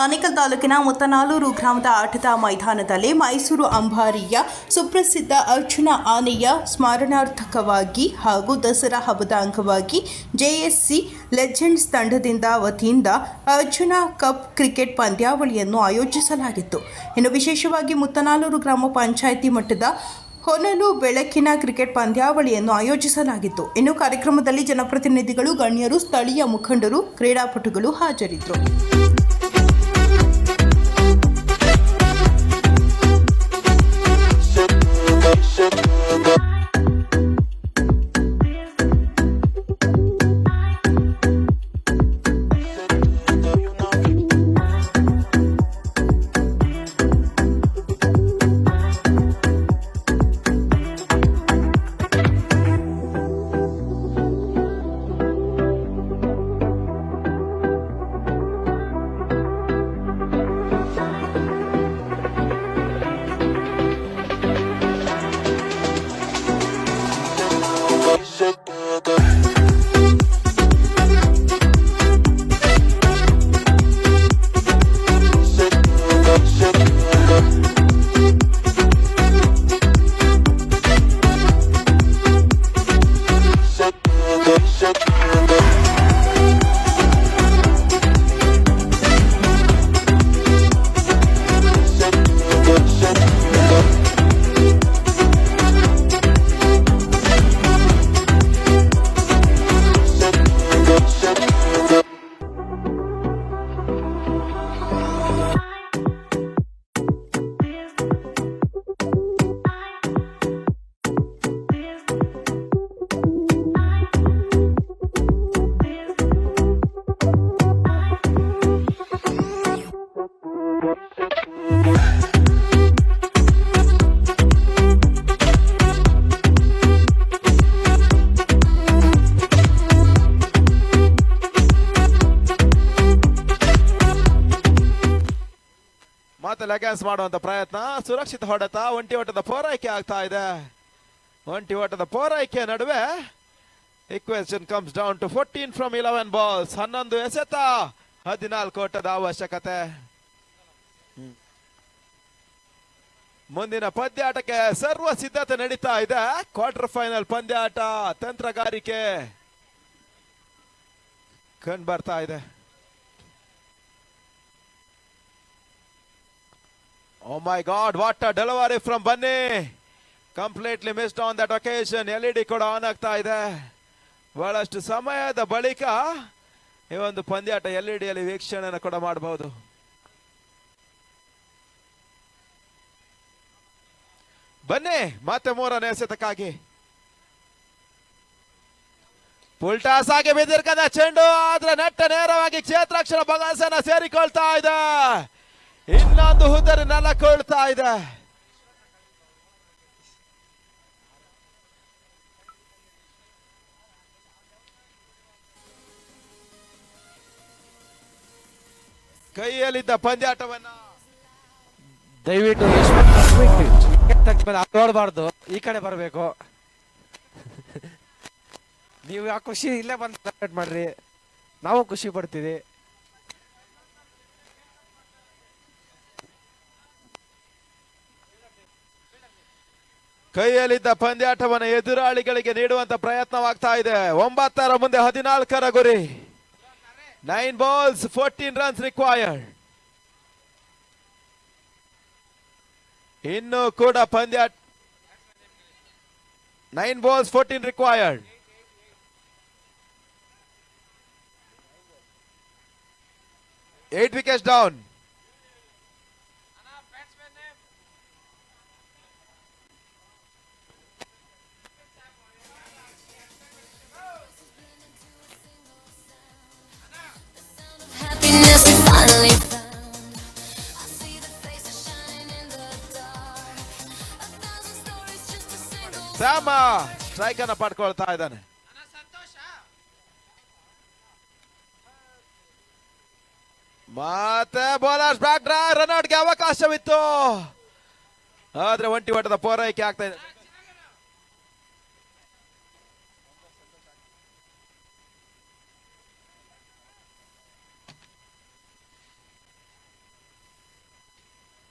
ಆನೇಕಲ್ ತಾಲೂಕಿನ ಮುತ್ತನಾಲೂರು ಗ್ರಾಮದ ಆಟದ ಮೈದಾನದಲ್ಲಿ ಮೈಸೂರು ಅಂಬಾರಿಯ ಸುಪ್ರಸಿದ್ಧ ಅರ್ಜುನ ಆನೆಯ ಸ್ಮರಣಾರ್ಥಕವಾಗಿ ಹಾಗೂ ದಸರಾ ಹಬ್ಬದ ಅಂಗವಾಗಿ ಜೆಎಸ್ಸಿ ಲೆಜೆಂಡ್ಸ್ ತಂಡದಿಂದ ವತಿಯಿಂದ ಅರ್ಜುನ ಕಪ್ ಕ್ರಿಕೆಟ್ ಪಂದ್ಯಾವಳಿಯನ್ನು ಆಯೋಜಿಸಲಾಗಿತ್ತು. ಇನ್ನು ವಿಶೇಷವಾಗಿ ಮುತ್ತನಾಲೂರು ಗ್ರಾಮ ಪಂಚಾಯಿತಿ ಮಟ್ಟದ ಹೊನಲು ಬೆಳಕಿನ ಕ್ರಿಕೆಟ್ ಪಂದ್ಯಾವಳಿಯನ್ನು ಆಯೋಜಿಸಲಾಗಿತ್ತು. ಇನ್ನು ಕಾರ್ಯಕ್ರಮದಲ್ಲಿ ಜನಪ್ರತಿನಿಧಿಗಳು, ಗಣ್ಯರು, ಸ್ಥಳೀಯ ಮುಖಂಡರು, ಕ್ರೀಡಾಪಟುಗಳು ಹಾಜರಿದ್ದರು. ಮತ್ತೆ ಲೆಗ್ಯಾನ್ಸ್ ಮಾಡುವಂತ ಪ್ರಯತ್ನ, ಸುರಕ್ಷಿತ ಹೊಡೆತ, ಒಂಟಿ ಓಟದ ಪೂರೈಕೆ ಆಗ್ತಾ ಇದೆ. ಒಂಟಿ ಓಟದ ಪೂರೈಕೆ ನಡುವೆ equation comes down to 14 from 11 balls. 11 ಎಸೆತ, 14 ಓಟದ ಅವಶ್ಯಕತೆ. ಮುಂದಿನ ಪಂದ್ಯಾಟಕ್ಕೆ ಸರ್ವ ಸಿದ್ಧತೆ ನಡೀತಾ ಇದೆ. ಕ್ವಾರ್ಟರ್ ಫೈನಲ್ ಪಂದ್ಯಾಟ, ತಂತ್ರಗಾರಿಕೆ ಕಂಡು ಬರ್ತಾ ಇದೆ. Oh my God, what a delivery from Bunny. Completely missed on that occasion. LED ಕೂಡ ಆನ್ ಆಗ್ತಾ ಇದೆ. ಬಹಳಷ್ಟು ಸಮಯದ ಬಳಿಕ ಈ ಒಂದು ಪಂದ್ಯಾಟ LED ಯಲ್ಲಿ ವೀಕ್ಷಣೆಯನ್ನು ಕೂಡ ಮಾಡಬಹುದು. ಬನ್ನಿ ಮತ್ತೆ ಮೂರನೇ ಎಸೆತಕ್ಕಾಗಿ ಪುಲ್ಟಾಸ್ ಆಗಿ ಬಿದ್ದಿರ್ಕದ ಚೆಂಡು, ಆದ್ರೆ ನೆಟ್ಟ ನೇರವಾಗಿ ಕ್ಷೇತ್ರಾಕ್ಷರ ಬಗಾಸನ ಸೇರಿಕೊಳ್ತಾ ಇದೆ. ಇನ್ನೊಂದು ಹುದರಿ ನೆಲಕೊಳ್ತಾ ಇದೆ. ಕೈಯಲ್ಲಿದ್ದ ಪಂದ್ಯಾಟವನ್ನ ದಯವಿಟ್ಟು ನೋಡಬಾರ್ದು, ಈ ಕಡೆ ಬರಬೇಕು. ನೀವು ಆ ಖುಷಿ ಇಲ್ಲೇ ಬಂದು ಸೆಲೆಬ್ರೇಟ್ ಮಾಡ್ರಿ, ನಾವು ಖುಷಿ ಪಡ್ತೀವಿ. ಕೈಯಲ್ಲಿದ್ದ ಪಂದ್ಯಾಟವನ್ನು ಎದುರಾಳಿಗಳಿಗೆ ನೀಡುವಂತ ಪ್ರಯತ್ನವಾಗ್ತಾ ಇದೆ. 9 ಮುಂದೆ 14 ಗುರಿ. 9 balls 14 runs ರಿಕ್ವೈರ್ಡ್. ಇನ್ನು ಕೂಡ ಪಂದ್ಯಾಟ 9 balls 14 required. 8 wickets down. Same strike ಅನ್ನ ಪಡ್ಕೊಳ್ತಾ ಇದ್ದಾನೆ. ಮತ್ತೆ ಬೌಲರ್ಸ್ ಬ್ಯಾಕ್ ಡ್ರಾ, ರನ್ಔಟ್ಗೆ ಅವಕಾಶವಿತ್ತು, ಆದ್ರೆ ಒಂಟಿ ಓಟದ ಪೂರೈಕೆ ಆಗ್ತಾ ಇದೆ.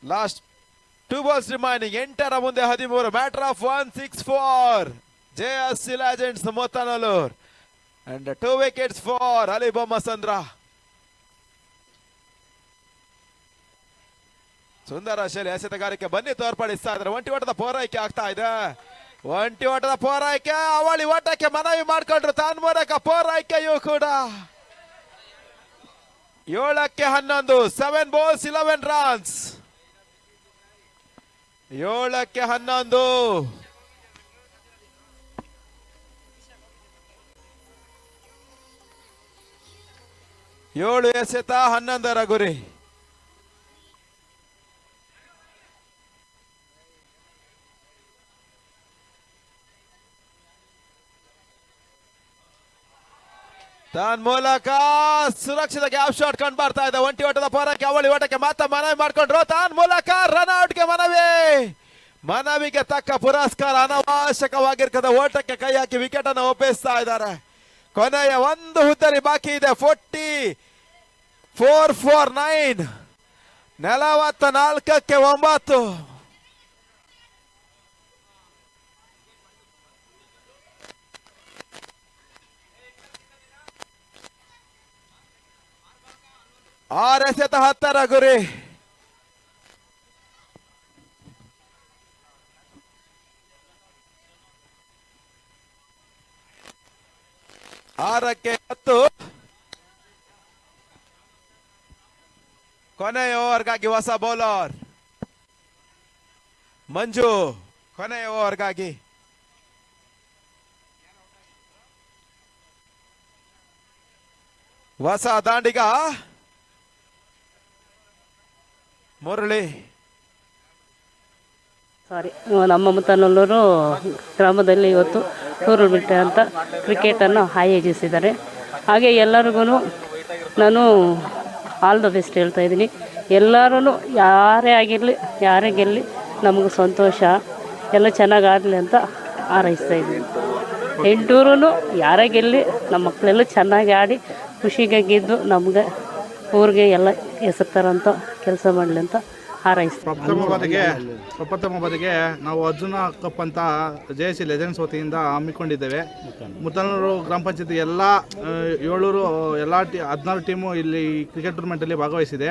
Last 2 balls remaining. 8ರ ಮುಂದೆ 13. Matter of 164. JSC Legends ಮೊತ್ತನಲ್ಲೂರ್ and 2 wickets for Ali Bommasandra. ಸುಂದರ ಶೈಲಿ ಎಸೆತಗಾರಿಕೆ ಬನ್ನಿ ತೋರ್ಪಡಿಸ್ತಾ ಇದ್ದಾರೆ. ಒಂಟಿ ಓಟದ ಪೂರೈಕೆ ಆಗ್ತಾ ಇದೆ. ಒಂಟಿ ಓಟದ ಪೂರೈಕೆ ಅವಳಿ ಓಟಕ್ಕೆ ಮನವಿ ಮಾಡ್ಕೊಂಡ್ರು ತನ್ಮೂಲಕ ಪೂರೈಕೆಯೂ ಕೂಡ 7ಕ್ಕೆ 11. 7 balls 11 runs. 7ಕ್ಕೆ 11. 7 ಎಸೆತ 11ರ ಗುರಿ. ಮೂಲಕ ಸುರಕ್ಷಿತ ಗ್ಯಾಪ್ ಶಾಟ್ ಕಂಡು ಬರ್ತಾ ಇದೆ. ಒಂಟಿ ಓಟದ ಪರಕ್ಕೆ ಅವಳಿ ಓಟಕ್ಕೆ ಮಾತ್ರ ಮನವಿ ಮಾಡ್ಕೊಂಡ್ರು. ಮೂಲಕ ರನ್ ಔಟ್ಗೆ ಮನವಿಗೆ ತಕ್ಕ ಪುರಸ್ಕಾರ. ಅನವಶ್ಯಕವಾಗಿರ್ತದ ಓಟಕ್ಕೆ ಕೈ ಹಾಕಿ ವಿಕೆಟ್ ಅನ್ನು ಒಪ್ಪಿಸ್ತಾ ಇದ್ದಾರೆ. ಕೊನೆಯ ಒಂದು ಹುದ್ದರಿ ಬಾಕಿ ಇದೆ. 44 for 9. 44ಕ್ಕೆ 9. ಆರ್ ಎಸೆತ 10ರ ಗುರಿ. ಆರಕ್ಕೆ 10. ಕೊನೆಯ ಓವರ್ಗಾಗಿ ಹೊಸ ಬೌಲರ್ ಮಂಜು. ಕೊನೆಯ ಓವರ್ಗಾಗಿ ಹೊಸ ದಾಂಡಿಗ ಮುರಳಿ. ನಮ್ಮ ಮುತ್ತನಲ್ಲೂರು ಗ್ರಾಮದಲ್ಲಿ ಇವತ್ತು ಟೂರ್ನಮೆಂಟ್ ಅಂತ ಕ್ರಿಕೆಟನ್ನು ಆಯೋಜಿಸಿದ್ದಾರೆ. ಹಾಗೆ ಎಲ್ಲರಿಗೂ ನಾನು ಆಲ್ ದ ಬೆಸ್ಟ್ ಹೇಳ್ತಾ ಇದ್ದೀನಿ. ಎಲ್ಲರೂ ಯಾರೇ ಆಗಿರಲಿ ಯಾರೇ ಗೆಲ್ಲಿ ನಮಗೂ ಸಂತೋಷ, ಎಲ್ಲ ಚೆನ್ನಾಗಿ ಆಡಲಿ ಅಂತ ಹಾರೈಸ್ತಾ ಇದ್ದೀನಿ. ಎಂಟೂರು ಯಾರೇ ಗೆಲ್ಲಿ ನಮ್ಮ ಮಕ್ಕಳೆಲ್ಲ ಚೆನ್ನಾಗಿ ಆಡಿ ಖುಷಿಗೆ ಗೆದ್ದು ನಮಗೆ ಊರಿಗೆ ಎಲ್ಲ ಹೆಸರು ತರೋಂಥ ಕೆಲಸ ಮಾಡಲಿ ಅಂತ ಹಾರೈಸ್ತೀವಿ. ಪ್ರಪ್ರಥಮ ಬಾರಿಗೆ ನಾವು ಅರ್ಜುನ ಕಪ್ ಅಂತ JSC ಲೆಜೆಂಡ್ಸ್ ವತಿಯಿಂದ ಹಮ್ಮಿಕೊಂಡಿದ್ದೇವೆ. ಮುತ್ತನೂರು ಗ್ರಾಮ ಪಂಚಾಯತಿ ಎಲ್ಲ 16 ಟೀಮು ಇಲ್ಲಿ ಕ್ರಿಕೆಟ್ ಟೂರ್ನಮೆಂಟಲ್ಲಿ ಭಾಗವಹಿಸಿದೆ.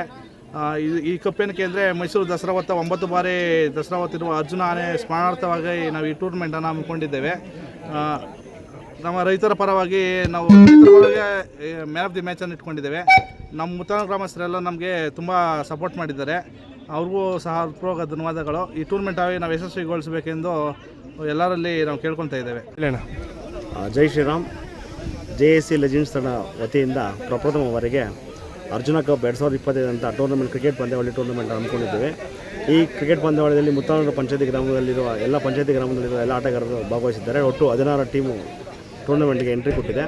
ಈ ಕಪ್ ಏನಕ್ಕೆ ಅಂದರೆ ಮೈಸೂರು ದಸರಾ ಹೊತ್ತ 9 ಬಾರಿ ದಸರಾ ಹೊತ್ತಿರುವ ಅರ್ಜುನ ಆನೆ ಸ್ಮರಣಾರ್ಥವಾಗಿ ನಾವು ಈ ಟೂರ್ನಮೆಂಟನ್ನು ಹಮ್ಮಿಕೊಂಡಿದ್ದೇವೆ. ನಮ್ಮ ರೈತರ ಪರವಾಗಿ ನಾವು ಮ್ಯಾನ್ ಆಫ್ ದಿ ಮ್ಯಾಚನ್ನು ಇಟ್ಕೊಂಡಿದ್ದೇವೆ. ನಮ್ಮ ಮುತ್ತನೂರು ಗ್ರಾಮಸ್ಥರೆಲ್ಲ ನಮಗೆ ತುಂಬ ಸಪೋರ್ಟ್ ಮಾಡಿದ್ದಾರೆ. ಅವ್ರಿಗೂ ಸಹ ಹೃತ್ಪೂರ್ವಕ ಧನ್ಯವಾದಗಳು. ಈ ಟೂರ್ನಮೆಂಟ್ ಆಗಿ ನಾವು ಯಶಸ್ವಿಗೊಳಿಸಬೇಕೆಂದು ಎಲ್ಲರಲ್ಲಿ ನಾವು ಕೇಳ್ಕೊತಾ ಇದ್ದೇವೆ. ಜೈ ಶ್ರೀರಾಮ್. JSC ಲೆಜೆಂಡ್ಸ್ ತಂಡ ವತಿಯಿಂದ ಪ್ರಪ್ರಥಮವರೆಗೆ ಅರ್ಜುನ ಕಪ್ 2025 ಅಂತ ಟೂರ್ನಮೆಂಟ್ ಕ್ರಿಕೆಟ್ ಪಂದ್ಯಾವಳಿ ಟೂರ್ನಮೆಂಟ್ ಹಮ್ಮಿಕೊಂಡಿದ್ದೇವೆ. ಈ ಕ್ರಿಕೆಟ್ ಪಂದ್ಯಾವಳಿಯಲ್ಲಿ ಮುತ್ತನೂರು ಪಂಚಾಯತಿ ಗ್ರಾಮದಲ್ಲಿರುವ ಎಲ್ಲ ಎಲ್ಲ ಆಟಗಾರರು ಭಾಗವಹಿಸಿದ್ದಾರೆ. ಒಟ್ಟು 16 ಟೀಮು ಟೂರ್ನಮೆಂಟ್ಗೆ ಎಂಟ್ರಿ ಕೊಟ್ಟಿದೆ.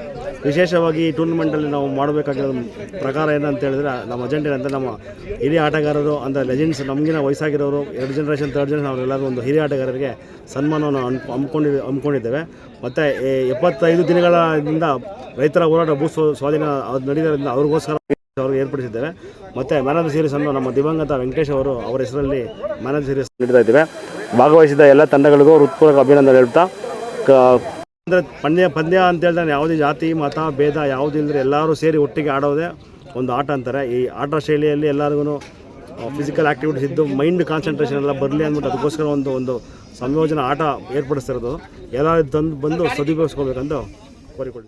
ವಿಶೇಷವಾಗಿ ಈ ಟೂರ್ನಮೆಂಟಲ್ಲಿ ನಾವು ಮಾಡಬೇಕಾಗಿರೋ ಪ್ರಕಾರ ಏನಂತ ಹೇಳಿದ್ರೆ, ನಮ್ಮ ಅಜೆಂಡ ಏನಂತ ನಮ್ಮ ಹಿರಿಯ ಆಟಗಾರರು ಅಂದರೆ ಲೆಜೆಂಡ್ಸ್ ನಮಗಿನ ವಯಸ್ಸಾಗಿರೋರು 2 ಜನರೇಷನ್ 3rd ಜನರೇಷನ್ ಅವರೆಲ್ಲರೂ ಒಂದು ಹಿರಿಯ ಆಟಗಾರರಿಗೆ ಸನ್ಮಾನವನ್ನು ಹಮ್ಮಿಕೊಂಡಿದ್ದೇವೆ. ಮತ್ತು 75 ದಿನಗಳಿಂದ ರೈತರ ಹೋರಾಟ ಭೂ ಸ್ವಾಧೀನ ಅದು ನಡೆಯೋದ್ರಿಂದ ಅವ್ರಿಗೋಸ್ಕರ ಅವ್ರಿಗೆ ಏರ್ಪಡಿಸಿದ್ದೇವೆ. ಮತ್ತು ಮ್ಯಾನ್ ಆಫ್ ದಿ ಸೀರೀಸನ್ನು ನಮ್ಮ ದಿವಂಗತ ವೆಂಕಟೇಶ್ ಅವರ ಹೆಸರಲ್ಲಿ ಮ್ಯಾನ್ ಆಫ್ ದಿ ಸೀರೀಸ್ ನೀಡ್ತಾ ಇದ್ದೇವೆ. ಭಾಗವಹಿಸಿದ ಎಲ್ಲ ತಂಡಗಳಿಗೂ ಹೃತ್ಪೂರ್ವಕ ಅಭಿನಂದನೆ ಹೇಳ್ತಾ, ಅಂದರೆ ಪಂದ್ಯ ಅಂತ ಹೇಳಿದ್ರೆ ಯಾವುದೇ ಜಾತಿ ಮತ ಭೇದ ಯಾವುದಿಲ್ಲದ್ರೆ ಎಲ್ಲರೂ ಸೇರಿ ಒಟ್ಟಿಗೆ ಆಡೋದೇ ಒಂದು ಆಟ ಅಂತಾರೆ. ಈ ಆಟ ಶೈಲಿಯಲ್ಲಿ ಎಲ್ಲರಿಗೂ ಫಿಸಿಕಲ್ ಆ್ಯಕ್ಟಿವಿಟೀಸ್ ಇದ್ದು ಮೈಂಡ್ ಕಾನ್ಸಂಟ್ರೇಷನ್ ಎಲ್ಲ ಬರಲಿ ಅಂದ್ಬಿಟ್ಟು ಅದಕ್ಕೋಸ್ಕರ ಒಂದು ಸಂಯೋಜನೆ ಆಟ ಏರ್ಪಡಿಸ್ತಿರೋದು. ಎಲ್ಲರೂ ಬಂದು ಸದುಪಯೋಗಿಸ್ಕೋಬೇಕಂತ ಕೋರಿಕೊಳ್ತೀವಿ.